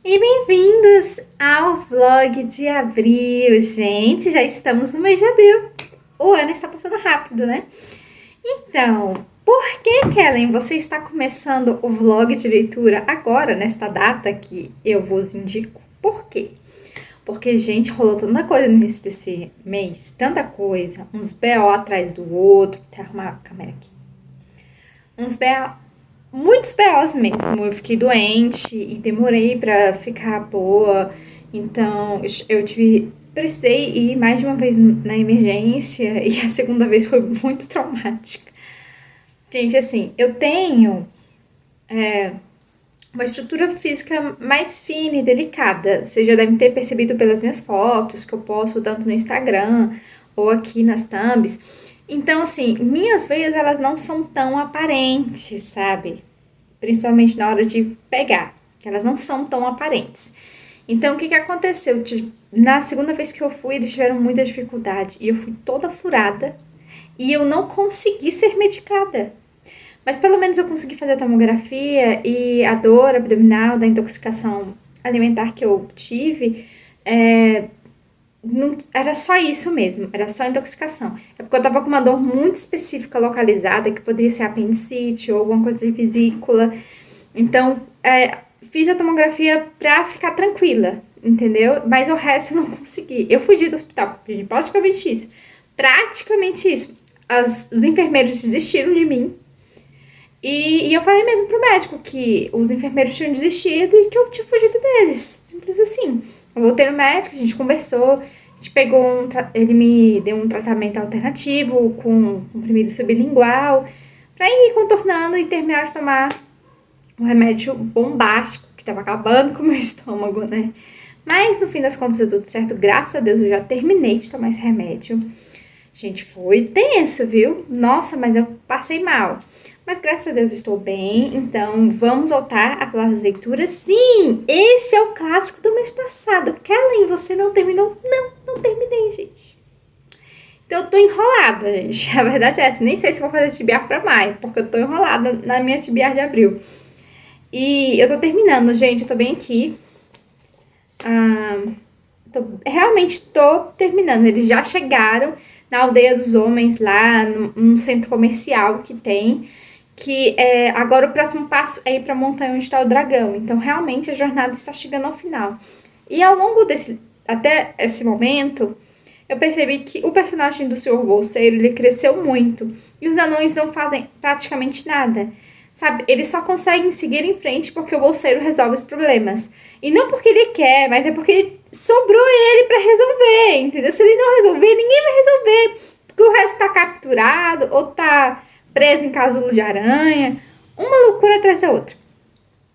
E bem-vindos ao vlog de abril, gente. Já estamos no mês de abril. O ano está passando rápido, né? Então, por que, Kellen, você está começando o vlog de leitura agora, nesta data que eu vos indico? Por quê? Porque, gente, rolou tanta coisa no início desse mês, tanta coisa, uns BO atrás do outro. Vou até arrumar a câmera aqui. Uns BO, muitos BOs mesmo. Eu fiquei doente e demorei pra ficar boa. Então, precisei ir mais de uma vez na emergência e a segunda vez foi muito traumática. Gente, assim, eu tenho uma estrutura física mais fina e delicada. Vocês já devem ter percebido pelas minhas fotos que eu posto tanto no Instagram ou aqui nas thumbs. Então, assim, minhas veias elas não são tão aparentes, sabe? Principalmente na hora de pegar, que elas não são tão aparentes. Então, o que aconteceu? Na segunda vez que eu fui, eles tiveram muita dificuldade e eu fui toda furada e eu não consegui ser medicada. Mas pelo menos eu consegui fazer a tomografia e a dor abdominal da intoxicação alimentar que eu tive, não, era só isso mesmo, era só intoxicação. É porque eu tava com uma dor muito específica localizada, que poderia ser apendicite ou alguma coisa de vesícula. Então, fiz a tomografia pra ficar tranquila, entendeu? Mas o resto eu não consegui. Eu fugi do hospital, praticamente isso. Praticamente isso. Os enfermeiros desistiram de mim. E eu falei mesmo pro médico que os enfermeiros tinham desistido e que eu tinha fugido deles. Simples assim. Eu voltei no médico, a gente conversou, a gente pegou ele me deu um tratamento alternativo com comprimido sublingual pra ir contornando e terminar de tomar um remédio bombástico que tava acabando com o meu estômago, né? Mas no fim das contas deu tudo certo, graças a Deus eu já terminei de tomar esse remédio. Gente, foi tenso, viu? Nossa, mas eu passei mal. Mas graças a Deus estou bem, então vamos voltar a falar das leituras. Sim, esse é o clássico do mês passado. Kellen, você não terminou? Não terminei, gente. Então eu tô enrolada, gente. A verdade é essa. Nem sei se vou fazer tibiar pra maio, porque eu tô enrolada na minha tibiar de abril. E eu tô terminando, gente. Eu tô bem aqui. Realmente tô terminando. Eles já chegaram na Aldeia dos Homens, lá num centro comercial que tem. Agora o próximo passo é ir pra montanha onde está o dragão. Então, realmente, a jornada está chegando ao final. E ao longo até esse momento, eu percebi que o personagem do Senhor Bolseiro, ele cresceu muito. E os anões não fazem praticamente nada. Sabe, eles só conseguem seguir em frente porque o bolseiro resolve os problemas. E não porque ele quer, mas é porque sobrou ele pra resolver, entendeu? Se ele não resolver, ninguém vai resolver. Porque o resto tá capturado ou tá preso em casulo de aranha. Uma loucura atrás da outra.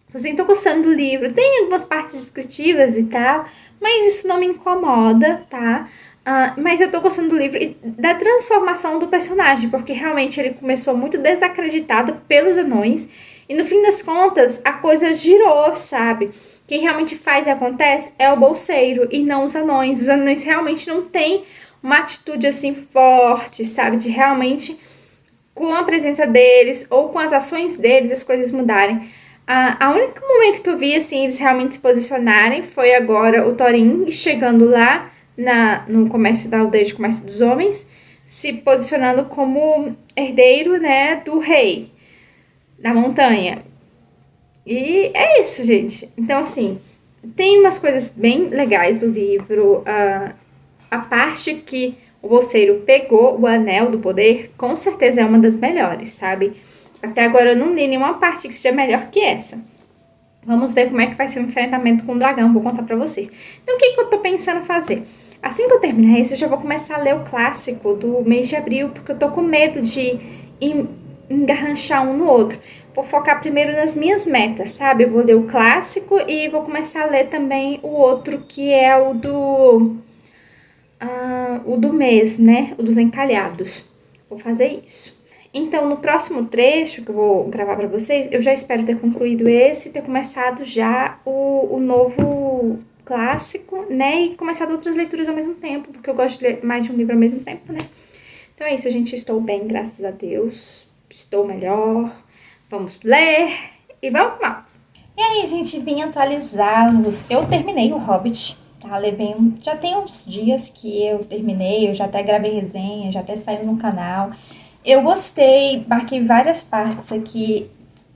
Então, assim, tô gostando do livro. Tem algumas partes descritivas e tal, mas isso não me incomoda, tá? Mas eu tô gostando do livro e da transformação do personagem, porque realmente ele começou muito desacreditado pelos anões e no fim das contas a coisa girou, sabe? Quem realmente faz e acontece é o bolseiro e não os anões. Os anões realmente não têm uma atitude assim forte, sabe? De realmente, com a presença deles ou com as ações deles, as coisas mudarem. A único momento que eu vi assim eles realmente se posicionarem foi agora o Thorin chegando lá no comércio da aldeia de comércio dos homens, se posicionando como herdeiro, né, do rei da montanha. E é isso, gente. Então, assim, tem umas coisas bem legais do livro. A parte que o bolseiro pegou o anel do poder, com certeza é uma das melhores, sabe? Até agora eu não li nenhuma parte que seja melhor que essa. Vamos ver como é que vai ser o enfrentamento com o dragão, vou contar pra vocês. Então, o que eu tô pensando fazer? Assim que eu terminar esse, eu já vou começar a ler o clássico do mês de abril, porque eu tô com medo de engarranchar um no outro. Vou focar primeiro nas minhas metas, sabe? Eu vou ler o clássico e vou começar a ler também o outro, que é o do mês, né? O dos encalhados. Vou fazer isso. Então, no próximo trecho que eu vou gravar pra vocês, eu já espero ter concluído esse, ter começado já o novo clássico, né? E começado outras leituras ao mesmo tempo, porque eu gosto de ler mais de um livro ao mesmo tempo, né? Então é isso, gente. Estou bem, graças a Deus. Estou melhor. Vamos ler e vamos lá. E aí, gente, vim atualizá-los. Eu terminei o Hobbit, tá? Já tem uns dias que eu terminei, eu já até gravei resenha, já até saiu no canal. Eu gostei, marquei várias partes aqui.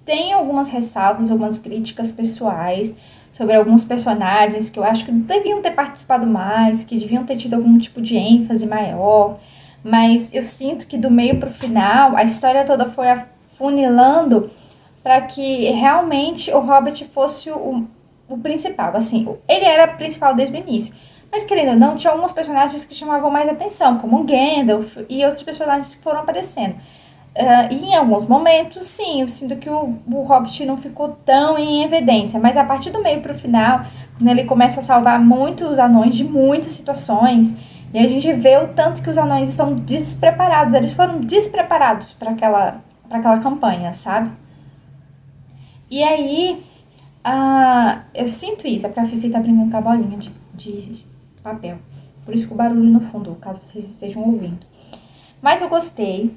Tem algumas ressalvas, algumas críticas pessoais sobre alguns personagens que eu acho que deviam ter participado mais, que deviam ter tido algum tipo de ênfase maior. Mas eu sinto que do meio pro final, a história toda foi afunilando para que realmente o Hobbit fosse o principal. Assim, ele era principal desde o início. Mas, querendo ou não, tinha alguns personagens que chamavam mais atenção, como o Gandalf e outros personagens que foram aparecendo. E em alguns momentos, sim, eu sinto que o Hobbit não ficou tão em evidência. Mas a partir do meio pro final, quando ele começa a salvar muitos anões de muitas situações, e a gente vê o tanto que os anões são despreparados. Eles foram despreparados para aquela campanha, sabe? E aí, eu sinto isso, é porque a Fifi tá brincando com a bolinha de papel. Por isso que o barulho no fundo, caso vocês estejam ouvindo. Mas eu gostei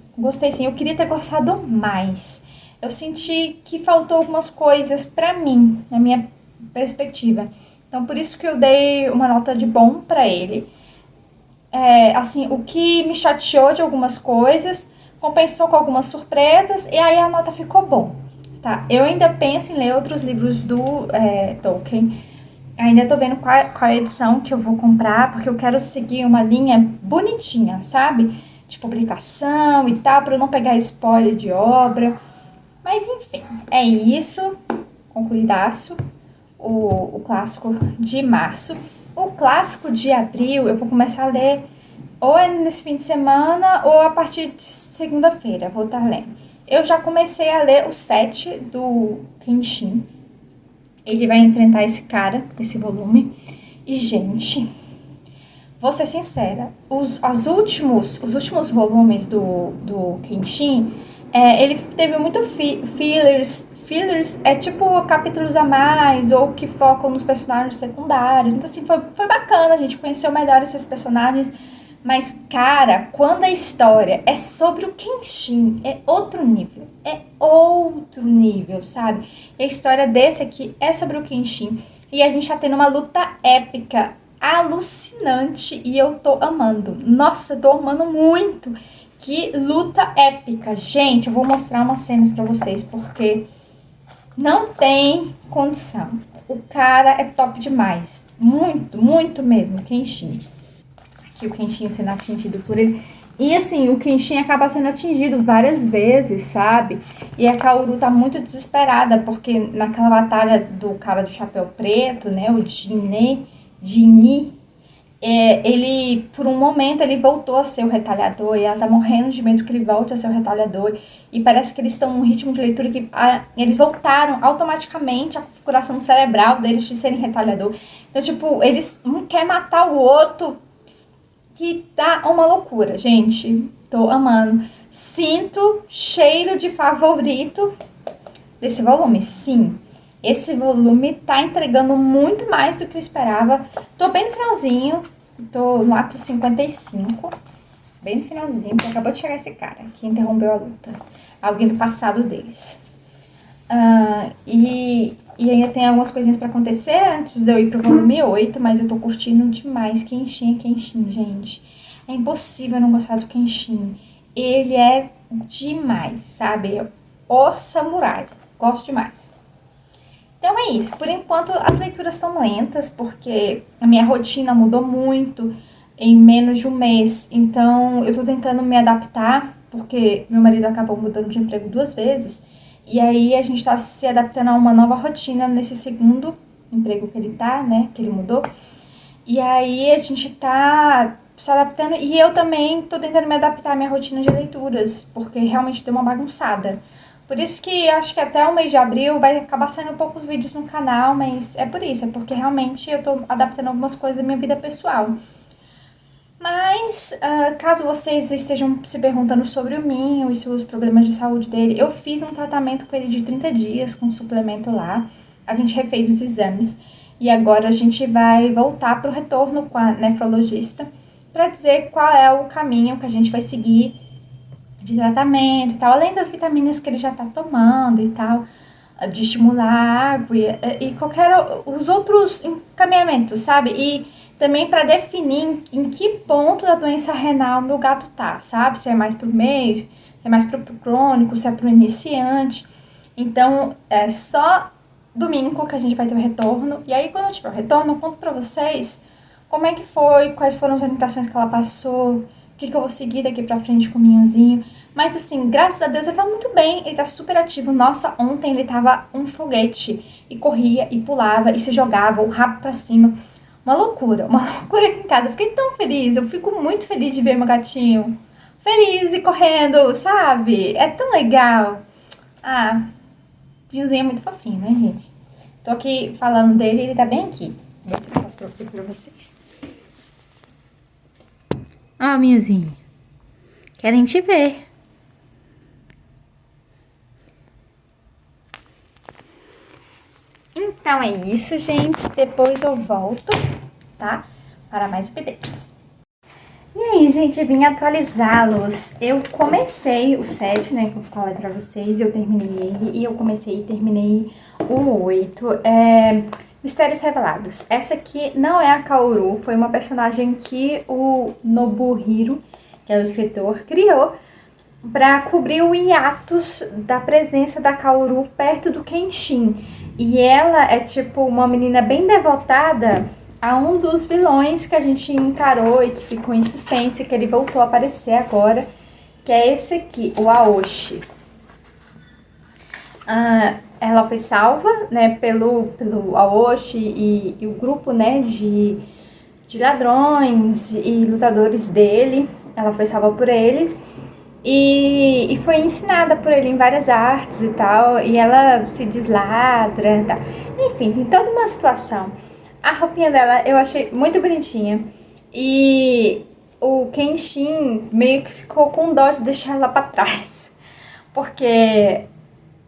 sim, eu queria ter gostado mais. Eu senti que faltou algumas coisas pra mim, na minha perspectiva. Então, por isso que eu dei uma nota de bom pra ele. Assim, o que me chateou de algumas coisas, compensou com algumas surpresas, e aí a nota ficou bom. Tá, eu ainda penso em ler outros livros do Tolkien. Ainda tô vendo qual edição que eu vou comprar, porque eu quero seguir uma linha bonitinha, sabe? De publicação e tal, pra eu não pegar spoiler de obra. Mas enfim, é isso. Concluidaço. O clássico de março. O clássico de abril eu vou começar a ler ou é nesse fim de semana ou a partir de segunda-feira. Vou estar lendo. Eu já comecei a ler o 7 do Kenshin. Ele vai enfrentar esse cara, esse volume. E, gente, vou ser sincera, os últimos volumes do Kenshin, ele teve muito fillers. Fillers é tipo capítulos a mais, ou que focam nos personagens secundários. Então, assim, foi bacana, a gente conheceu melhor esses personagens. Mas, cara, quando a história é sobre o Kenshin, é outro nível. É outro nível, sabe? E a história desse aqui é sobre o Kenshin. E a gente tá tendo uma luta épica, alucinante. E eu tô amando. Nossa, eu tô amando muito. Que luta épica. Gente, eu vou mostrar umas cenas pra vocês, porque não tem condição. O cara é top demais. Muito, muito mesmo, Kenshin. Aqui o Kenshin sendo atingido por ele. E assim, o Kenshin acaba sendo atingido várias vezes, sabe? E a Kaoru tá muito desesperada, porque naquela batalha do cara do chapéu preto, né? O Jinni, ele, por um momento, ele voltou a ser o retalhador. E ela tá morrendo de medo que ele volte a ser o retalhador. E parece que eles estão num ritmo de leitura que eles voltaram automaticamente a configuração cerebral deles de serem retalhador. Então, tipo, eles um quer matar o outro, que tá uma loucura, gente. Tô amando. Sinto cheiro de favorito desse volume, sim. Esse volume tá entregando muito mais do que eu esperava. Tô bem no finalzinho. Tô no ato 55. Bem no finalzinho, porque acabou de chegar esse cara que interrompeu a luta. Alguém do passado deles. E ainda tem algumas coisinhas pra acontecer antes de eu ir pro volume 8, mas eu tô curtindo demais Kenshin, gente. É impossível não gostar do Kenshin. Ele é demais, sabe? O samurai. Gosto demais. Então é isso. Por enquanto as leituras são lentas, porque a minha rotina mudou muito em menos de um mês. Então eu tô tentando me adaptar, porque meu marido acabou mudando de emprego 2 vezes. E aí a gente tá se adaptando a uma nova rotina nesse segundo emprego que ele tá, né? Que ele mudou. E aí a gente tá se adaptando. E eu também tô tentando me adaptar à minha rotina de leituras, porque realmente deu uma bagunçada. Por isso que acho que até o mês de abril vai acabar saindo poucos vídeos no canal, mas é por isso, é porque realmente eu tô adaptando algumas coisas da minha vida pessoal. Mas, caso vocês estejam se perguntando sobre o Minho e sobre os problemas de saúde dele, eu fiz um tratamento com ele de 30 dias, com um suplemento lá. A gente refez os exames e agora a gente vai voltar para o retorno com a nefrologista para dizer qual é o caminho que a gente vai seguir de tratamento e tal, além das vitaminas que ele já tá tomando e tal. de estimular a água e qualquer os outros encaminhamentos, sabe? E também para definir em que ponto da doença renal meu gato tá, sabe? Se é mais pro meio, se é mais pro crônico, se é pro iniciante. Então, é só domingo que a gente vai ter o retorno. E aí, quando eu tiver o retorno, eu conto pra vocês como é que foi, quais foram as orientações que ela passou, o que eu vou seguir daqui pra frente com o Minhozinho. Mas assim, graças a Deus ele tá muito bem, ele tá super ativo. Nossa, ontem ele tava um foguete e corria e pulava e se jogava o rabo pra cima. Uma loucura aqui em casa. Eu fiquei tão feliz, eu fico muito feliz de ver meu gatinho feliz e correndo, sabe? É tão legal. Ah, Piozinho é muito fofinho, né, gente? Tô aqui falando dele e ele tá bem aqui. Vou ver se eu posso colocar aqui pra vocês. Ó, Miozinho. Querem te ver. Então é isso, gente. Depois eu volto, tá? Para mais updates. E aí, gente, eu vim atualizá-los. Eu comecei o 7, né, que eu falei pra vocês, eu terminei ele, e eu comecei e terminei o 8. Mistérios Revelados. Essa aqui não é a Kaoru, foi uma personagem que o Nobuhiro, que é o escritor, criou para cobrir o hiatus da presença da Kaoru perto do Kenshin. E ela é tipo uma menina bem devotada a um dos vilões que a gente encarou e que ficou em suspense, que ele voltou a aparecer agora, que é esse aqui, o Aoshi. Ela foi salva, né, pelo Aoshi e o grupo, né, de ladrões e lutadores dele. Ela foi salva por ele. E foi ensinada por ele em várias artes e tal, e ela se desladra, tá? Enfim, tem toda uma situação. A roupinha dela eu achei muito bonitinha, e o Kenshin meio que ficou com dó de deixar ela pra trás, porque,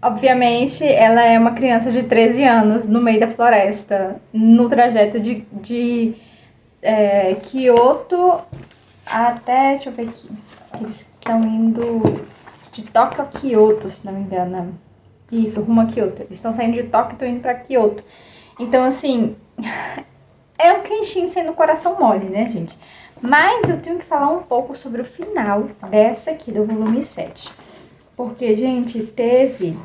obviamente, ela é uma criança de 13 anos no meio da floresta, no trajeto de Kyoto até, deixa eu ver aqui, eles estão indo de Tóquio a Kyoto, se não me engano. Isso, rumo a Kyoto. Eles estão saindo de Tóquio e estão indo pra Kyoto. Então, assim, é o Kenshin sendo coração mole, né, gente? Mas eu tenho que falar um pouco sobre o final dessa aqui, do volume 7. Porque, gente, teve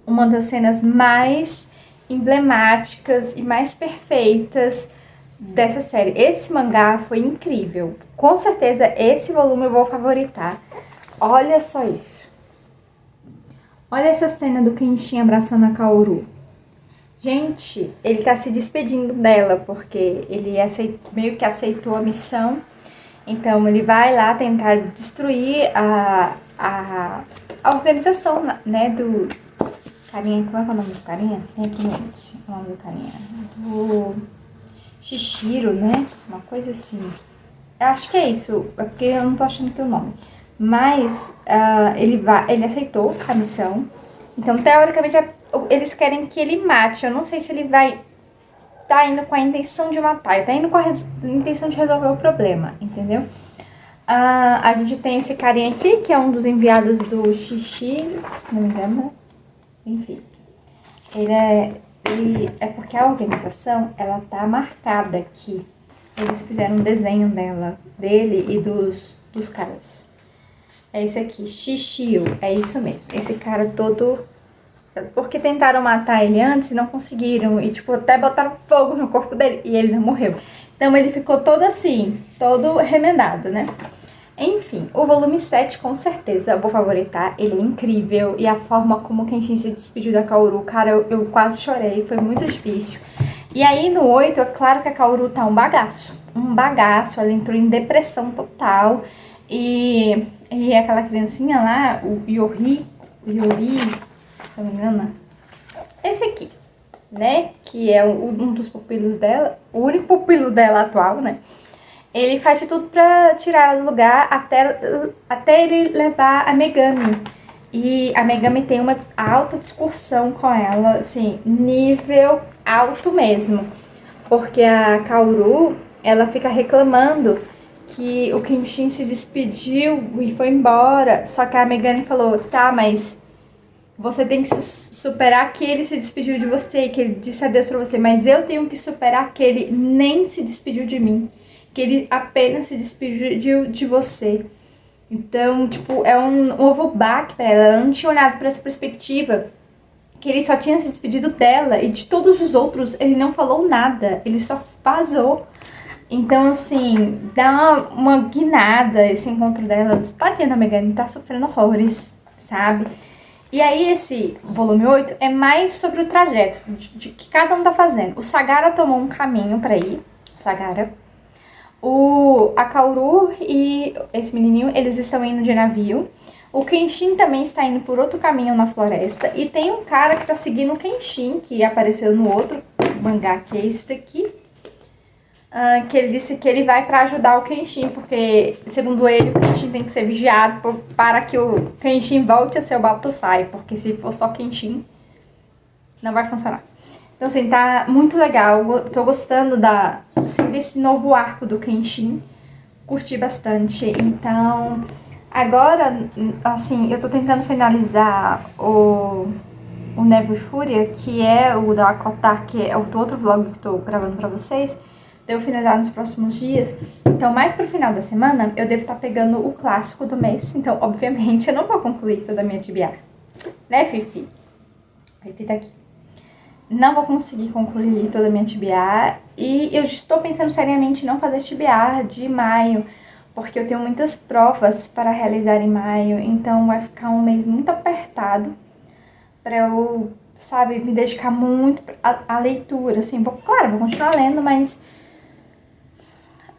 uma das cenas mais emblemáticas e mais perfeitas dessa série. Esse mangá foi incrível. Com certeza esse volume eu vou favoritar. Olha só isso. Olha essa cena do Kenshin abraçando a Kaoru. Gente, ele tá se despedindo dela, porque ele meio que aceitou a missão. Então ele vai lá tentar destruir a organização, né, do carinha. Como é que é o nome do carinha? Tem aqui no índice o nome do carinha. Do Shishiro, né? Uma coisa assim. Eu acho que é isso, é porque eu não tô achando que é o nome. Mas ele aceitou a missão. Então, teoricamente, eles querem que ele mate. Eu não sei se ele vai tá indo com a intenção de matar. Ele tá indo com a intenção de resolver o problema, entendeu? A gente tem esse carinha aqui, que é um dos enviados do Shishiro, se não me engano. Enfim. Ele é porque a organização, ela tá marcada aqui. Eles fizeram um desenho dele e dos caras. É esse aqui, Shishio, é isso mesmo. Esse cara todo... Porque tentaram matar ele antes e não conseguiram. E, tipo, até botaram fogo no corpo dele e ele não morreu. Então, ele ficou todo assim, todo remendado, né? Enfim, o volume 7, com certeza, eu vou favoritar. Ele é incrível. E a forma como o Kenshin se despediu da Kaoru, cara, eu quase chorei. Foi muito difícil. E aí, no 8, é claro que a Kaoru tá um bagaço. Um bagaço. Ela entrou em depressão total. E aquela criancinha lá, o Yori, se não me engano, esse aqui, né? Que é um dos pupilos dela, o único pupilo dela atual, né? Ele faz de tudo pra tirar ela do lugar até ele levar a Megami. E a Megami tem uma alta discussão com ela, assim, nível alto mesmo. Porque a Kaoru, ela fica reclamando que o Kenshin se despediu e foi embora. Só que a Megami falou, tá, mas você tem que superar que ele se despediu de você, que ele disse adeus pra você, mas eu tenho que superar que ele nem se despediu de mim, que ele apenas se despediu de você. Então, tipo, é um novo baque pra ela. Ela não tinha olhado pra essa perspectiva, que ele só tinha se despedido dela e de todos os outros ele não falou nada, ele só vazou. Então, assim, dá uma guinada esse encontro delas. Tadinha da Megane tá sofrendo horrores, sabe? E aí, esse volume 8 é mais sobre o trajeto de que cada um tá fazendo. O Sagara tomou um caminho pra ir, o Sagara. A Kaoru e esse menininho, eles estão indo de navio. O Kenshin também está indo por outro caminho na floresta. E tem um cara que tá seguindo o Kenshin, que apareceu no outro mangá, que é esse daqui. Que ele disse que ele vai pra ajudar o Kenshin, porque, segundo ele, o Kenshin tem que ser vigiado para que o Kenshin volte a ser o Batosai, porque se for só Kenshin, não vai funcionar. Então, assim, tá muito legal. Tô gostando assim, desse novo arco do Kenshin. Curti bastante. Então, agora, assim, eu tô tentando finalizar o Nevo e Fúria, que é o da Akotar, que é o outro vlog que tô gravando pra vocês. Devo finalizar nos próximos dias. Então, mais pro final da semana, eu devo estar pegando o clássico do mês. Então, obviamente, eu não vou concluir toda a minha TBR. Né, Fifi? A Fifi tá aqui. Não vou conseguir concluir toda a minha TBR. E eu estou pensando seriamente em não fazer TBR de maio, porque eu tenho muitas provas para realizar em maio. Então, vai ficar um mês muito apertado para eu, sabe, me dedicar muito à leitura. Assim, claro, vou continuar lendo, mas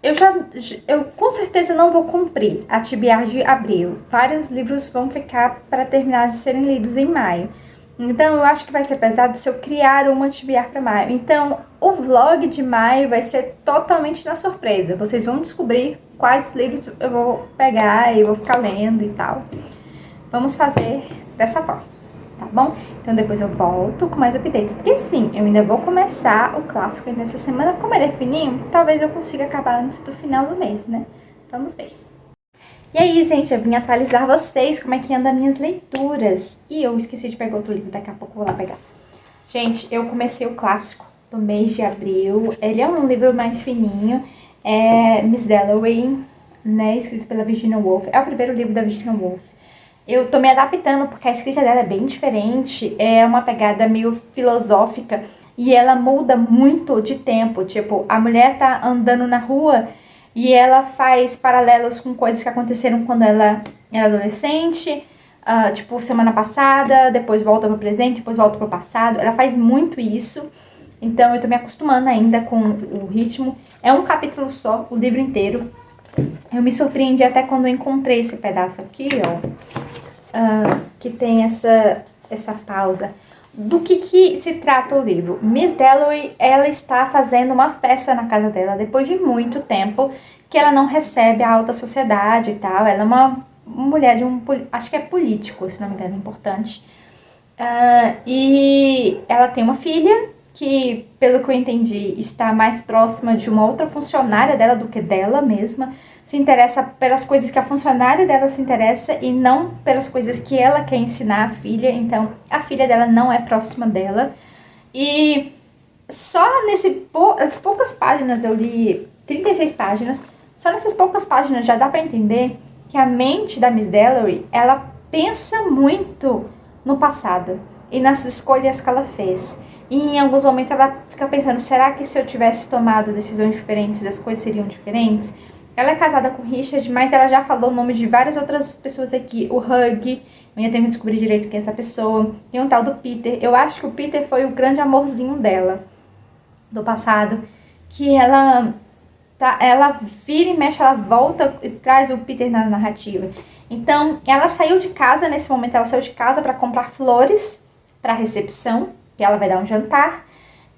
eu com certeza não vou cumprir a TBR de abril. Vários livros vão ficar para terminar de serem lidos em maio. Então, eu acho que vai ser pesado se eu criar uma TBR para maio. Então, o vlog de maio vai ser totalmente na surpresa. Vocês vão descobrir quais livros eu vou pegar e eu vou ficar lendo e tal. Vamos fazer dessa forma, tá bom? Então, depois eu volto com mais updates. Porque sim, eu ainda vou começar o clássico ainda essa semana. Como ele é fininho, talvez eu consiga acabar antes do final do mês, né? Vamos ver. E aí, gente, eu vim atualizar vocês como é que anda minhas leituras. E eu esqueci de pegar outro livro, daqui a pouco eu vou lá pegar. Gente, eu comecei o clássico do mês de abril. Ele é um livro mais fininho. É Miss Dalloway, né? Escrito pela Virginia Woolf. É o primeiro livro da Virginia Woolf. Eu tô me adaptando porque a escrita dela é bem diferente. É uma pegada meio filosófica. E ela muda muito de tempo. Tipo, a mulher tá andando na rua e ela faz paralelos com coisas que aconteceram quando ela era adolescente, tipo, semana passada, depois volta pro presente, depois volta pro passado. Ela faz muito isso, então eu tô me acostumando ainda com o ritmo. É um capítulo só, o livro inteiro. Eu me surpreendi até quando eu encontrei esse pedaço aqui, ó, que tem essa pausa. Do que se trata o livro? Miss Dalloway, ela está fazendo uma festa na casa dela depois de muito tempo que ela não recebe a alta sociedade e tal. Ela é uma mulher de acho que é político, se não me engano, importante. E ela tem uma filha que, pelo que eu entendi, está mais próxima de uma outra funcionária dela do que dela mesma. Se interessa pelas coisas que a funcionária dela se interessa e não pelas coisas que ela quer ensinar a filha. Então, a filha dela não é próxima dela. E só nessas poucas páginas, eu li 36 páginas, só nessas poucas páginas já dá pra entender que a mente da Miss Dalloway, ela pensa muito no passado e nas escolhas que ela fez. E em alguns momentos ela fica pensando, será que se eu tivesse tomado decisões diferentes, as coisas seriam diferentes? Ela é casada com Richard, mas ela já falou o nome de várias outras pessoas aqui. O Hug, eu ainda tenho que descobrir direito quem é essa pessoa. Tem um tal do Peter. Eu acho que o Peter foi o grande amorzinho dela, do passado. Que ela vira e mexe, ela volta e traz o Peter na narrativa. Então, ela saiu de casa, nesse momento ela saiu de casa para comprar flores para a recepção, que ela vai dar um jantar.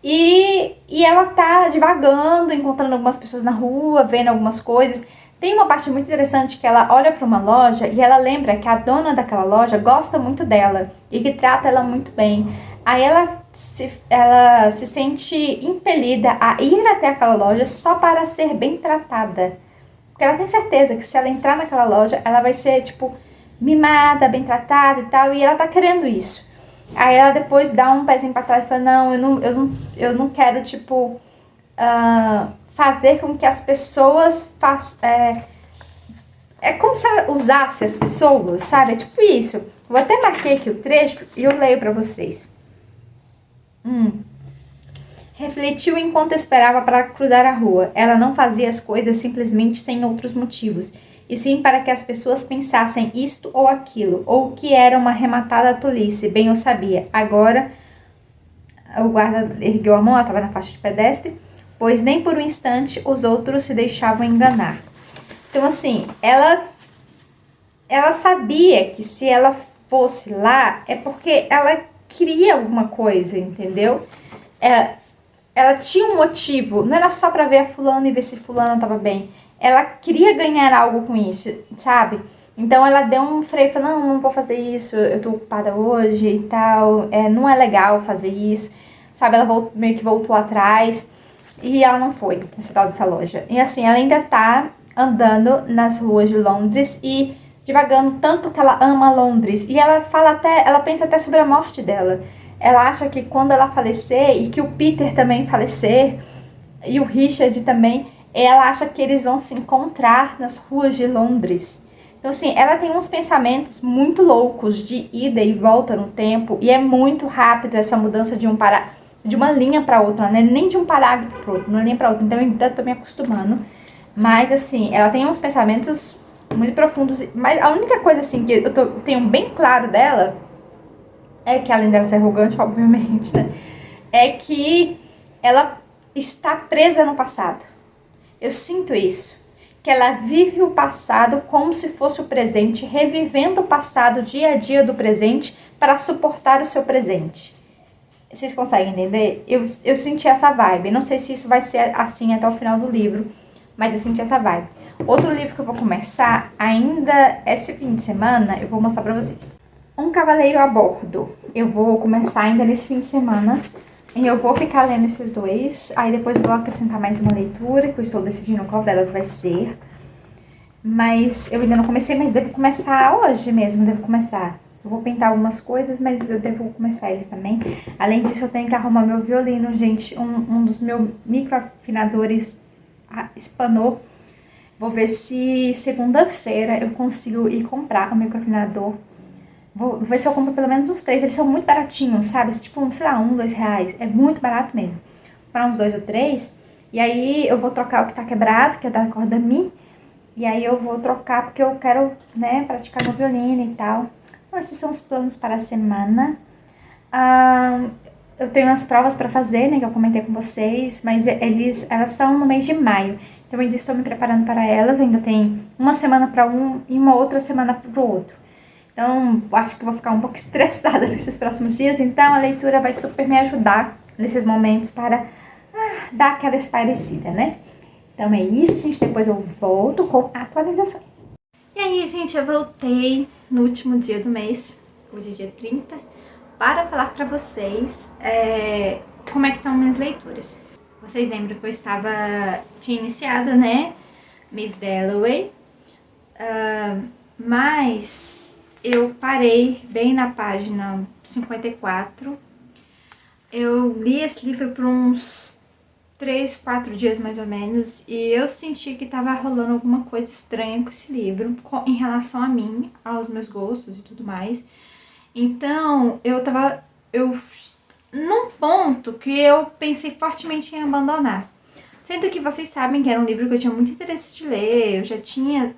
E ela tá divagando, encontrando algumas pessoas na rua, vendo algumas coisas. Tem uma parte muito interessante que ela olha para uma loja e ela lembra que a dona daquela loja gosta muito dela e que trata ela muito bem. Aí ela se sente impelida a ir até aquela loja só para ser bem tratada. Porque ela tem certeza que se ela entrar naquela loja, ela vai ser, tipo, mimada, bem tratada e tal. E ela tá querendo isso. Aí ela depois dá um pezinho pra trás e fala, não, eu não quero, tipo, fazer com que as pessoas façam... É como se ela usasse as pessoas, sabe? É tipo isso. Eu vou até marquei aqui o trecho e eu leio pra vocês. Refletiu enquanto esperava para cruzar a rua. Ela não fazia as coisas simplesmente sem outros motivos, e sim para que as pessoas pensassem isto ou aquilo, ou que era uma arrematada tolice, bem eu sabia. Agora, o guarda ergueu a mão, ela estava na faixa de pedestre, pois nem por um instante os outros se deixavam enganar. Então, assim, ela sabia que se ela fosse lá, é porque ela queria alguma coisa, entendeu? É, ela tinha um motivo, não era só pra ver a fulana e ver se fulana tava bem. Ela queria ganhar algo com isso, sabe? Então ela deu um freio e falou, não vou fazer isso, eu tô ocupada hoje e tal, não é legal fazer isso, sabe? Ela meio que voltou atrás e ela não foi nessa tal dessa loja. E assim, ela ainda tá andando nas ruas de Londres e divagando tanto que ela ama Londres. E ela fala até, ela pensa até sobre a morte dela. Ela acha que quando ela falecer e que o Peter também falecer e o Richard também, ela acha que eles vão se encontrar nas ruas de Londres. Então, assim, ela tem uns pensamentos muito loucos de ida e volta no tempo e é muito rápido essa mudança de uma linha para outra, né? Nem de um parágrafo para outro, de uma linha para outra. Então, eu ainda tô me acostumando. Mas, assim, ela tem uns pensamentos muito profundos. Mas a única coisa, assim, que tenho bem claro dela é que, além dela ser arrogante, obviamente, né? É que ela está presa no passado. Eu sinto isso. Que ela vive o passado como se fosse o presente, revivendo o passado dia a dia do presente para suportar o seu presente. Vocês conseguem entender? Eu senti essa vibe. Não sei se isso vai ser assim até o final do livro, mas eu senti essa vibe. Outro livro que eu vou começar ainda esse fim de semana, eu vou mostrar pra vocês. Um Cavaleiro a Bordo. Eu vou começar ainda nesse fim de semana. E eu vou ficar lendo esses dois. Aí depois eu vou acrescentar mais uma leitura, que eu estou decidindo qual delas vai ser. Mas eu ainda não comecei, mas devo começar hoje mesmo, devo começar. Eu vou pintar algumas coisas, mas eu devo começar eles também. Além disso, eu tenho que arrumar meu violino, gente. Um dos meus microafinadores espanou. Vou ver se segunda-feira eu consigo ir comprar o microafinador. Vou ver se eu compro pelo menos uns 3. Eles são muito baratinhos, sabe? Tipo, sei lá, R$ 1, R$ 2. É muito barato mesmo. Para uns 2 ou 3. E aí eu vou trocar o que tá quebrado, que é da corda Mi. E aí eu vou trocar porque eu quero, né, praticar meu violino e tal. Então esses são os planos para a semana. Eu tenho umas provas para fazer, né, que eu comentei com vocês, mas elas são no mês de maio. Então eu ainda estou me preparando para elas, ainda tem uma semana para um e uma outra semana para o outro. Então, acho que vou ficar um pouco estressada nesses próximos dias, então a leitura vai super me ajudar nesses momentos para dar aquela espairecida, né? Então é isso, gente. Depois eu volto com atualizações. E aí, gente, eu voltei no último dia do mês, hoje é dia 30, para falar para vocês como é que estão minhas leituras. Vocês lembram que eu tinha iniciado, né, Miss Dalloway, mas eu parei bem na página 54. Eu li esse livro por uns 3, 4 dias mais ou menos, e eu senti que tava rolando alguma coisa estranha com esse livro, em relação a mim, aos meus gostos e tudo mais. Então, num ponto que eu pensei fortemente em abandonar. Sendo que vocês sabem que era um livro que eu tinha muito interesse de ler, eu já tinha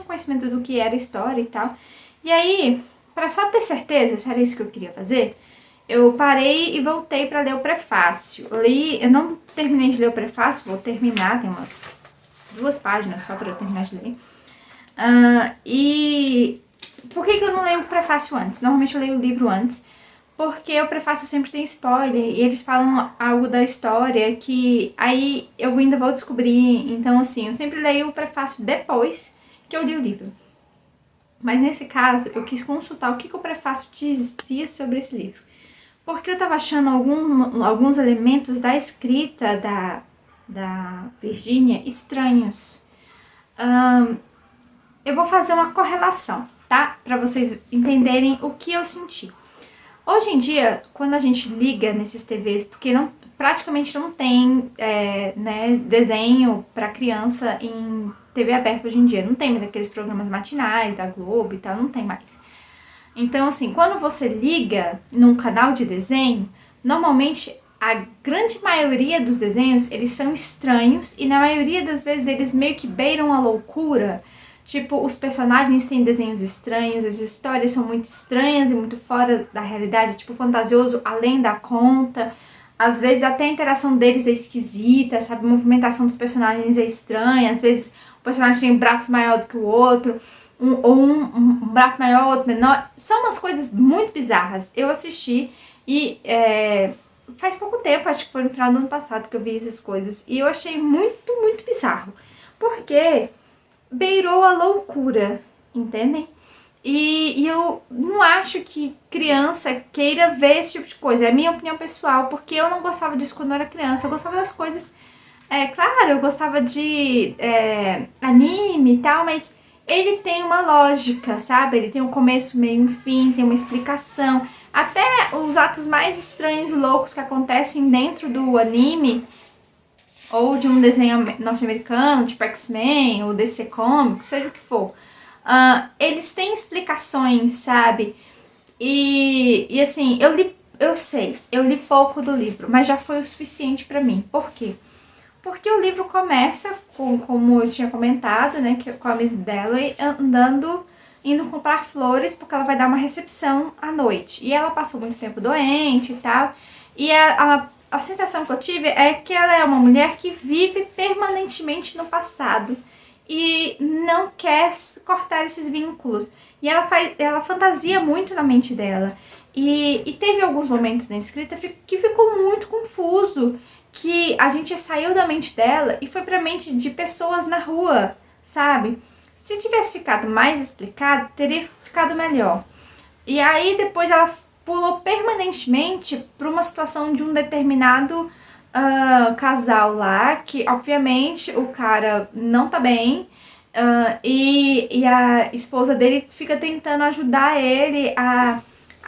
conhecimento do que era história e tal. E aí, para só ter certeza se era isso que eu queria fazer, eu parei e voltei para ler o prefácio. Eu não terminei de ler o prefácio, vou terminar, tem umas 2 páginas só para eu terminar de ler. E por que eu não leio o prefácio antes? Normalmente eu leio o livro antes, porque o prefácio sempre tem spoiler e eles falam algo da história que aí eu ainda vou descobrir. Então, assim, eu sempre leio o prefácio depois que eu li o livro. Mas nesse caso, eu quis consultar o que o prefácio dizia sobre esse livro. Porque eu tava achando alguns elementos da escrita da Virginia estranhos. Eu vou fazer uma correlação, tá? Pra vocês entenderem o que eu senti. Hoje em dia, quando a gente liga nesses TVs, porque praticamente não tem né, desenho para criança em TV aberta hoje em dia. Não tem mais aqueles programas matinais da Globo e tal, não tem mais. Então, assim, quando você liga num canal de desenho, normalmente a grande maioria dos desenhos, eles são estranhos e na maioria das vezes eles meio que beiram a loucura. Tipo, os personagens têm desenhos estranhos, as histórias são muito estranhas e muito fora da realidade, tipo, fantasioso além da conta. Às vezes até a interação deles é esquisita, sabe? A movimentação dos personagens é estranha, às vezes o personagem tem um braço maior do que o outro um braço maior, outro menor. São umas coisas muito bizarras. Eu assisti e faz pouco tempo, acho que foi no final do ano passado que eu vi essas coisas. E eu achei muito, muito bizarro. Porque beirou a loucura, entendem? E eu não acho que criança queira ver esse tipo de coisa. É a minha opinião pessoal, porque eu não gostava disso quando eu era criança. Eu gostava das coisas. Claro, eu gostava de anime e tal, mas ele tem uma lógica, sabe? Ele tem um começo, meio e fim, tem uma explicação. Até os atos mais estranhos e loucos que acontecem dentro do anime ou de um desenho norte-americano, tipo X-Men ou DC Comics, seja o que for. Eles têm explicações, sabe? E assim, eu li pouco do livro, mas já foi o suficiente pra mim. Por quê? Porque o livro começa com, como eu tinha comentado, né, que com a Miss Dalloway indo comprar flores porque ela vai dar uma recepção à noite. E ela passou muito tempo doente e tal. E a sensação que eu tive é que ela é uma mulher que vive permanentemente no passado e não quer cortar esses vínculos. E ela fantasia muito na mente dela. E teve alguns momentos na escrita que ficou muito confuso, que a gente saiu da mente dela e foi pra mente de pessoas na rua, sabe? Se tivesse ficado mais explicado, teria ficado melhor. E aí depois ela pulou permanentemente para uma situação de um determinado casal lá, que obviamente o cara não tá bem, e a esposa dele fica tentando ajudar ele a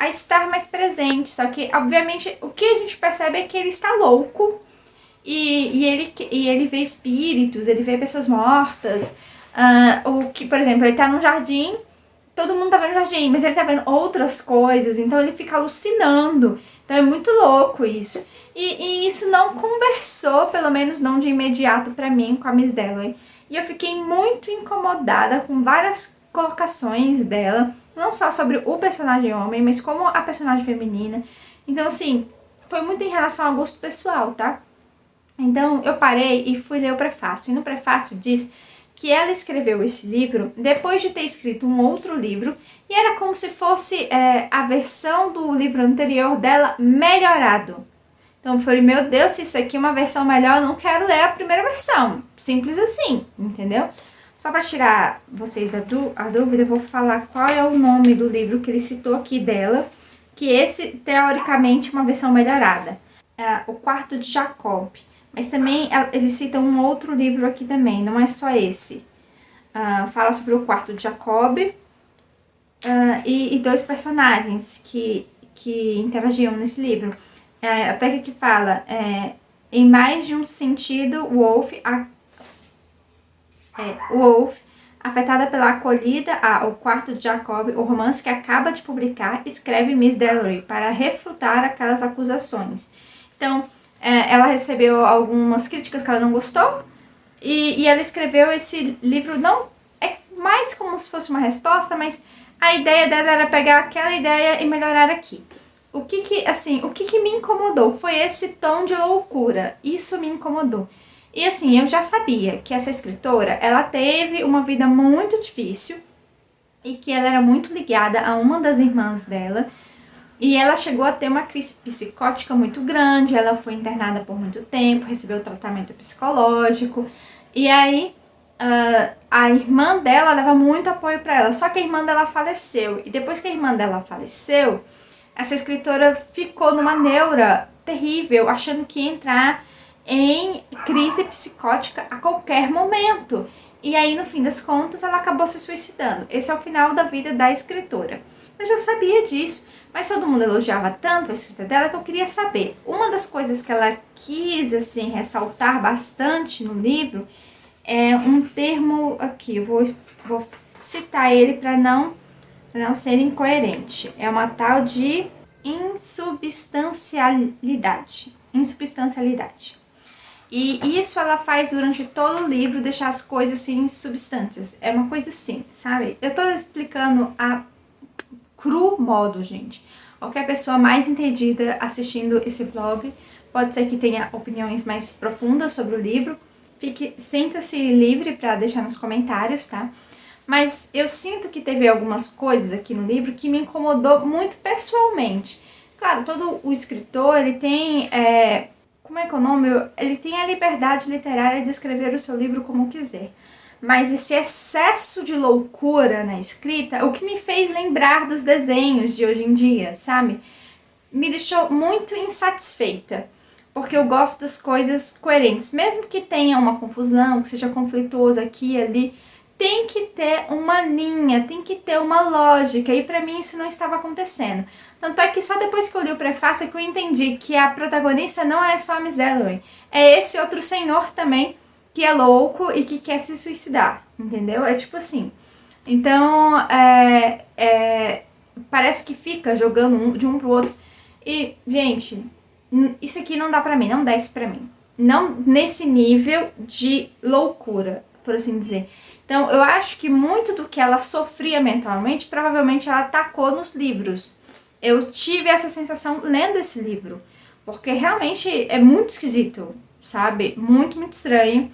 estar mais presente. Só que, obviamente, o que a gente percebe é que ele está louco e ele vê espíritos, ele vê pessoas mortas. O que, por exemplo, ele tá num jardim, todo mundo tá vendo o jardim, mas ele tá vendo outras coisas, então ele fica alucinando. Então é muito louco isso. E isso não conversou, pelo menos não de imediato pra mim, com a Miss Dalloway. E eu fiquei muito incomodada com várias colocações dela, não só sobre o personagem homem, mas como a personagem feminina. Então, assim, foi muito em relação ao gosto pessoal, tá? Então eu parei e fui ler o prefácio. E no prefácio diz que ela escreveu esse livro depois de ter escrito um outro livro e era como se fosse a versão do livro anterior dela melhorado. Então eu falei, meu Deus, se isso aqui é uma versão melhor, eu não quero ler a primeira versão. Simples assim, entendeu? Só para tirar vocês a dúvida, eu vou falar qual é o nome do livro que ele citou aqui dela, que esse, teoricamente, é uma versão melhorada. O Quarto de Jacob. Mas também ele cita um outro livro aqui também, não é só esse. Fala sobre o quarto de Jacob e dois personagens que interagiam nesse livro. Até que fala, em mais de um sentido, Wolf, afetada pela acolhida O Quarto de Jacob, o romance que acaba de publicar, escreve Miss Dalloway para refutar aquelas acusações. Então, ela recebeu algumas críticas que ela não gostou e ela escreveu esse livro, não é mais como se fosse uma resposta, mas a ideia dela era pegar aquela ideia e melhorar aqui. O que me incomodou foi esse tom de loucura, isso me incomodou. E assim, eu já sabia que essa escritora, ela teve uma vida muito difícil e que ela era muito ligada a uma das irmãs dela. E ela chegou a ter uma crise psicótica muito grande, ela foi internada por muito tempo, recebeu tratamento psicológico. E aí, a irmã dela dava muito apoio para ela, só que a irmã dela faleceu. E depois que a irmã dela faleceu, essa escritora ficou numa neura terrível, achando que ia entrar em crise psicótica a qualquer momento. E aí, no fim das contas, ela acabou se suicidando. Esse é o final da vida da escritora. Eu já sabia disso, mas todo mundo elogiava tanto a escrita dela que eu queria saber. Uma das coisas que ela quis, assim, ressaltar bastante no livro é um termo aqui, eu vou citar ele para não ser incoerente. É uma tal de insubstancialidade. Insubstancialidade. E isso ela faz durante todo o livro, deixar as coisas assim, substâncias. É uma coisa assim, sabe? Eu tô explicando a cru modo, gente. Qualquer pessoa mais entendida assistindo esse blog, pode ser que tenha opiniões mais profundas sobre o livro. Sinta-se livre para deixar nos comentários, tá? Mas eu sinto que teve algumas coisas aqui no livro que me incomodou muito pessoalmente. Claro, todo o escritor, ele tem, como é que é o nome? Ele tem a liberdade literária de escrever o seu livro como quiser. Mas esse excesso de loucura na escrita, o que me fez lembrar dos desenhos de hoje em dia, sabe? Me deixou muito insatisfeita, porque eu gosto das coisas coerentes. Mesmo que tenha uma confusão, que seja conflituoso aqui e ali, tem que ter uma linha, tem que ter uma lógica, e pra mim isso não estava acontecendo. Tanto é que só depois que eu li o prefácio é que eu entendi que a protagonista não é só a Miss Dalloway, é esse outro senhor também, que é louco e que quer se suicidar, entendeu? É tipo assim. Então, parece que fica jogando de um pro outro. E, gente, isso aqui não dá pra mim, não desce pra mim. Não nesse nível de loucura, por assim dizer. Então, eu acho que muito do que ela sofria mentalmente, provavelmente ela atacou nos livros. Eu tive essa sensação lendo esse livro, porque realmente é muito esquisito, sabe? Muito, muito estranho.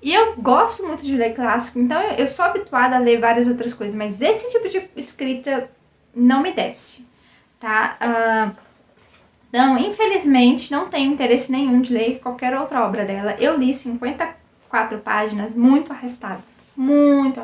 E eu gosto muito de ler clássico, então eu sou habituada a ler várias outras coisas, mas esse tipo de escrita não me desce, tá? Então, infelizmente, não tenho interesse nenhum de ler qualquer outra obra dela. Eu li 54 páginas muito arrastadas. Muito.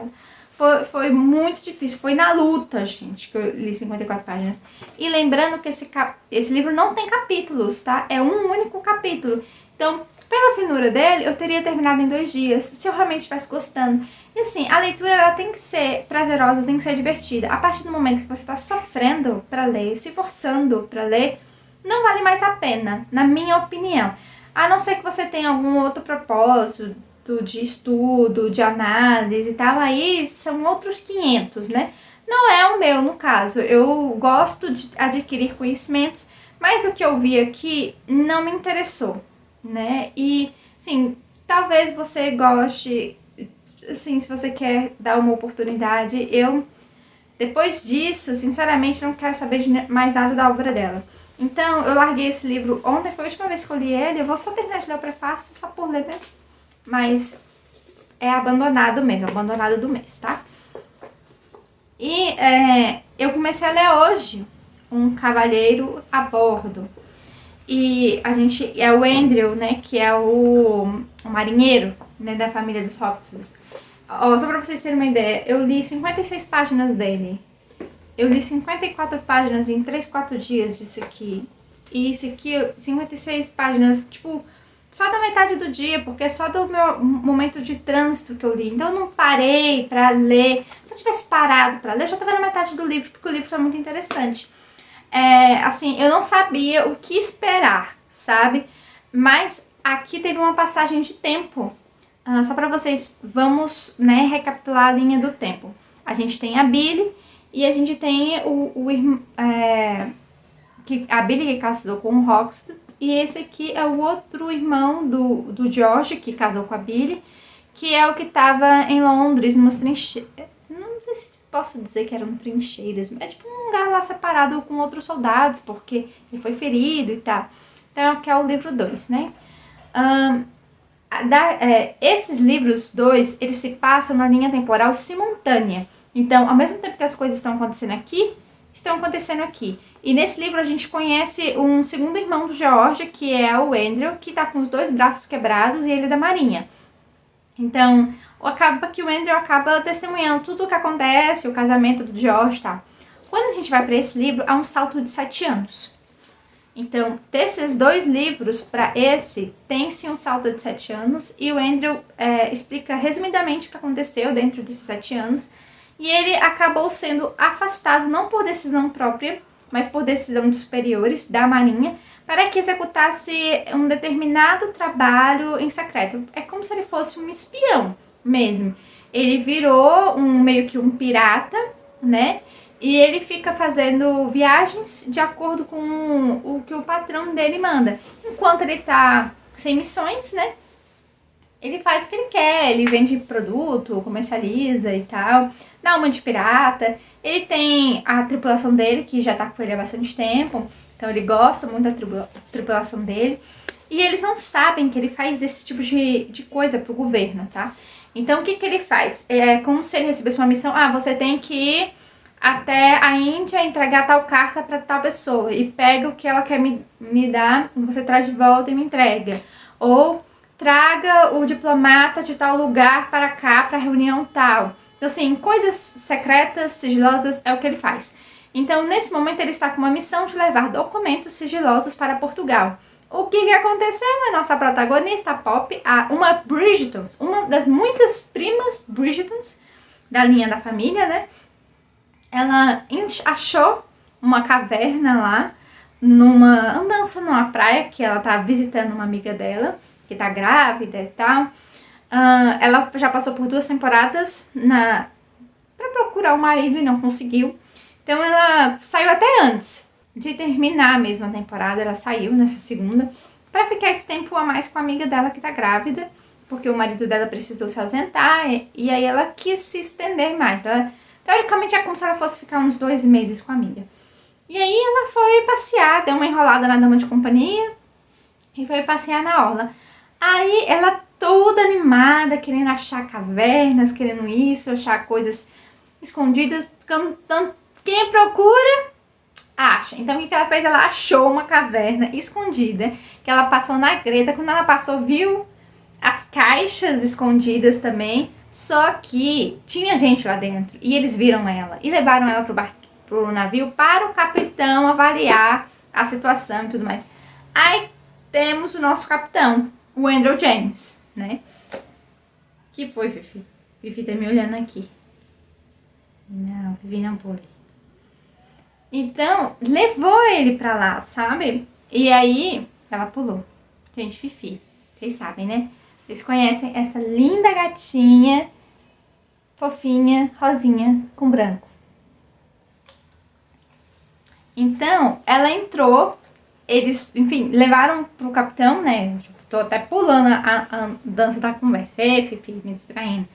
Foi muito difícil. Foi na luta, gente, que eu li 54 páginas. E lembrando que esse livro não tem capítulos, tá? É um único capítulo. Então, pela finura dele, eu teria terminado em 2 dias, se eu realmente estivesse gostando. E assim, a leitura ela tem que ser prazerosa, tem que ser divertida. A partir do momento que você está sofrendo para ler, se forçando para ler, não vale mais a pena, na minha opinião. A não ser que você tenha algum outro propósito de estudo, de análise e tal, aí são outros 500, né? Não é o meu, no caso. Eu gosto de adquirir conhecimentos, mas o que eu vi aqui não me interessou, né? E, assim, talvez você goste, assim, se você quer dar uma oportunidade, depois disso, sinceramente, não quero saber de mais nada da obra dela. Então, eu larguei esse livro ontem, foi a última vez que eu li ele, eu vou só terminar de ler o prefácio, só por ler mesmo. Mas é abandonado mesmo, abandonado do mês, tá? E eu comecei a ler hoje Um Cavalheiro a Bordo. E é o Andrew, né, que é o marinheiro, né, da família dos Hopkins. Só pra vocês terem uma ideia, eu li 56 páginas dele. Eu li 54 páginas em 3, 4 dias disso aqui. E isso aqui, 56 páginas, tipo, só da metade do dia, porque é só do meu momento de trânsito que eu li. Então eu não parei pra ler. Se eu tivesse parado pra ler, eu já tava na metade do livro, porque o livro foi muito interessante. Assim, eu não sabia o que esperar, sabe? Mas aqui teve uma passagem de tempo. Só pra vocês, vamos, né, recapitular a linha do tempo. A gente tem a Billy e a gente tem a Billy que casou com o Hawkins, e esse aqui é o outro irmão do George, que casou com a Billy, que é o que tava em Londres, numas trincheiras. Não sei se posso dizer que eram trincheiras, é tipo um lugar lá separado com outros soldados, porque ele foi ferido e tal. Então, que é o livro 2, né? Esses livros 2, eles se passam na linha temporal simultânea. Então, ao mesmo tempo que as coisas estão acontecendo aqui. E nesse livro a gente conhece um segundo irmão do George, que é o Andrew, que tá com os 2 braços quebrados e ele é da marinha. Então, acaba que o Andrew acaba testemunhando tudo o que acontece, o casamento do George e tal. Quando a gente vai para esse livro, há um salto de 7 anos. Então, desses 2 livros para esse, tem-se um salto de 7 anos, e o Andrew explica resumidamente o que aconteceu dentro desses 7 anos, e ele acabou sendo afastado, não por decisão própria, mas por decisão de superiores da Marinha, para que executasse um determinado trabalho em secreto. É como se ele fosse um espião mesmo. Ele virou meio que um pirata, né? E ele fica fazendo viagens de acordo com o que o patrão dele manda. Enquanto ele tá sem missões, né? Ele faz o que ele quer, ele vende produto, comercializa e tal, dá uma de pirata. Ele tem a tripulação dele, que já tá com ele há bastante tempo, então ele gosta muito da tripulação dele. E eles não sabem que ele faz esse tipo de coisa pro governo, tá? Então o que ele faz? É como se ele recebesse uma missão, você tem que ir até a Índia entregar tal carta para tal pessoa e pega o que ela quer me dar, você traz de volta e me entrega. Ou traga o diplomata de tal lugar para cá, para reunião tal. Então, assim, coisas secretas, sigilosas, é o que ele faz. Então, nesse momento, ele está com uma missão de levar documentos sigilosos para Portugal. O que aconteceu? A nossa protagonista, a Poppy, uma Bridgerton, uma das muitas primas Bridgertons da linha da família, né? Ela achou uma caverna lá, numa andança numa praia, que ela tá visitando uma amiga dela, que tá grávida e tal. Ela já passou por 2 temporadas pra procurar o marido e não conseguiu. Então ela saiu até antes de terminar mesmo a temporada, ela saiu nessa segunda, pra ficar esse tempo a mais com a amiga dela que tá grávida, porque o marido dela precisou se ausentar, e aí ela quis se estender mais. Teoricamente é como se ela fosse ficar uns 2 meses com a amiga. E aí ela foi passear, deu uma enrolada na dama de companhia e foi passear na orla. Aí ela toda animada, querendo achar cavernas, querendo isso, achar coisas escondidas. Quem procura, acha. Então o que ela fez? Ela achou uma caverna escondida, que ela passou na greta. Quando ela passou, viu as caixas escondidas também. Só que tinha gente lá dentro e eles viram ela e levaram ela pro navio para o capitão avaliar a situação e tudo mais. Aí temos o nosso capitão, o Andrew James, né? Que foi, Vivi? Vivi tá me olhando aqui. Não, Vivi não pode. Então, levou ele pra lá, sabe? E aí, ela pulou. Gente, Fifi, vocês sabem, né? Vocês conhecem essa linda gatinha, fofinha, rosinha, com branco. Então, ela entrou, eles, enfim, levaram pro capitão, né? Tô até pulando a dança da conversa. Ei, Fifi, me distraindo.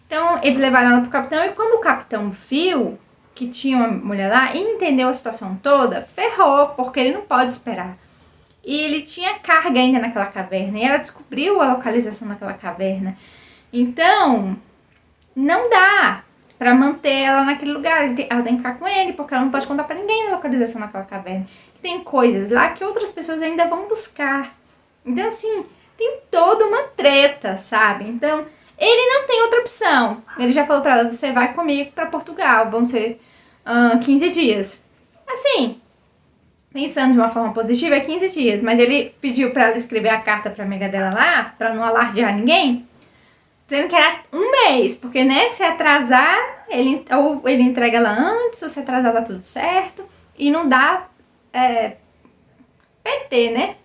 Então, eles levaram ela pro capitão e quando o capitão viu que tinha uma mulher lá e entendeu a situação toda, ferrou, porque ele não pode esperar. E ele tinha carga ainda naquela caverna. E ela descobriu a localização daquela caverna. Então, não dá pra manter ela naquele lugar. Ela tem que ficar com ele, porque ela não pode contar pra ninguém a localização daquela caverna. Tem coisas lá que outras pessoas ainda vão buscar. Então, assim, tem toda uma treta, sabe? Então, ele não tem outra opção. Ele já falou pra ela, você vai comigo pra Portugal. Vão ser 15 dias. Assim, pensando de uma forma positiva, é 15 dias. Mas ele pediu pra ela escrever a carta pra amiga dela lá, pra não alardear ninguém, dizendo que era 1 mês. Porque, né, se atrasar, ou ele entrega ela antes, ou se atrasar tá tudo certo. E não dá PT, né?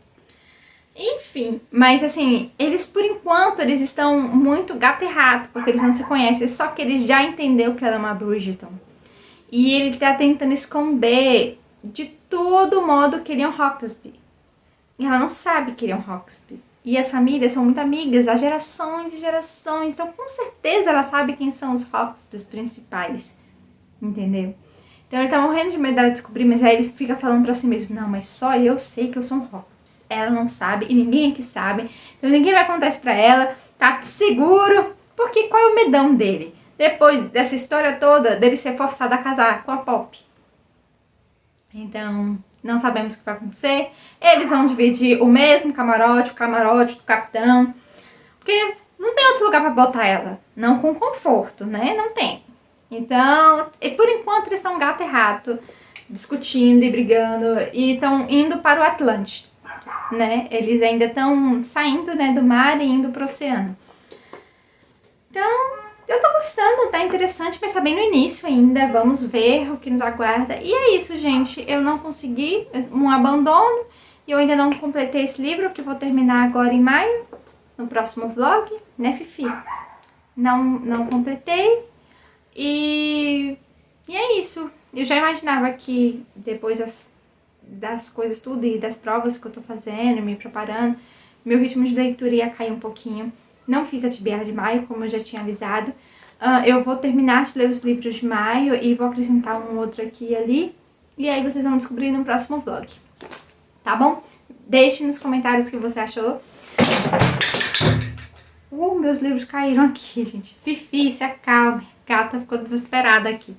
Enfim, mas assim, eles por enquanto, eles estão muito gato e rato, porque eles não se conhecem, só que eles já entenderam que ela é uma Bridgerton. E ele tá tentando esconder de todo modo que ele é um Hawksby. E ela não sabe que ele é um Hawksby. E as famílias são muito amigas há gerações e gerações, então com certeza ela sabe quem são os Hawksbys principais, entendeu? Então ele tá morrendo de medo dela descobrir, mas aí ele fica falando pra si mesmo, não, mas só eu sei que eu sou um Hawksby. Ela não sabe e ninguém aqui sabe. Então ninguém vai contar isso pra ela. Tá seguro. Porque qual é o medão dele? Depois dessa história toda, dele ser forçado a casar com a Poppy. Então, não sabemos o que vai acontecer. Eles vão dividir o mesmo camarote, o camarote do capitão. Porque não tem outro lugar pra botar ela. Não com conforto, né? Não tem. Então, por enquanto eles estão gato e rato, discutindo e brigando. E estão indo para o Atlântico. Né? Eles ainda estão saindo, né, do mar e indo pro oceano. Então, Eu tô gostando, tá interessante, mas tá bem no início ainda. Vamos ver o que nos aguarda. E é isso, gente. Eu não consegui um abandono. E eu ainda não completei esse livro, que eu vou terminar agora em maio, no próximo vlog, né, Fifi? Não completei. E é isso. Eu já imaginava que depois das coisas tudo e das provas que eu tô fazendo, me preparando, meu ritmo de leitura ia cair um pouquinho. Não fiz a TBR de maio, como eu já tinha avisado. Eu vou terminar de ler os livros de maio e vou acrescentar um outro aqui e ali. E aí vocês vão descobrir no próximo vlog. Tá bom? Deixe nos comentários o que você achou. Meus livros caíram aqui, gente. Fifi, se acalme. Gata ficou desesperada aqui.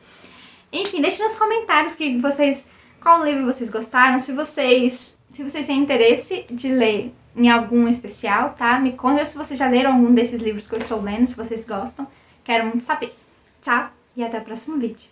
Enfim, deixe nos comentários que vocês, qual livro vocês gostaram, se vocês têm interesse de ler em algum especial, tá? Me contem se vocês já leram algum desses livros que eu estou lendo, se vocês gostam. Quero muito saber, tá? E até o próximo vídeo.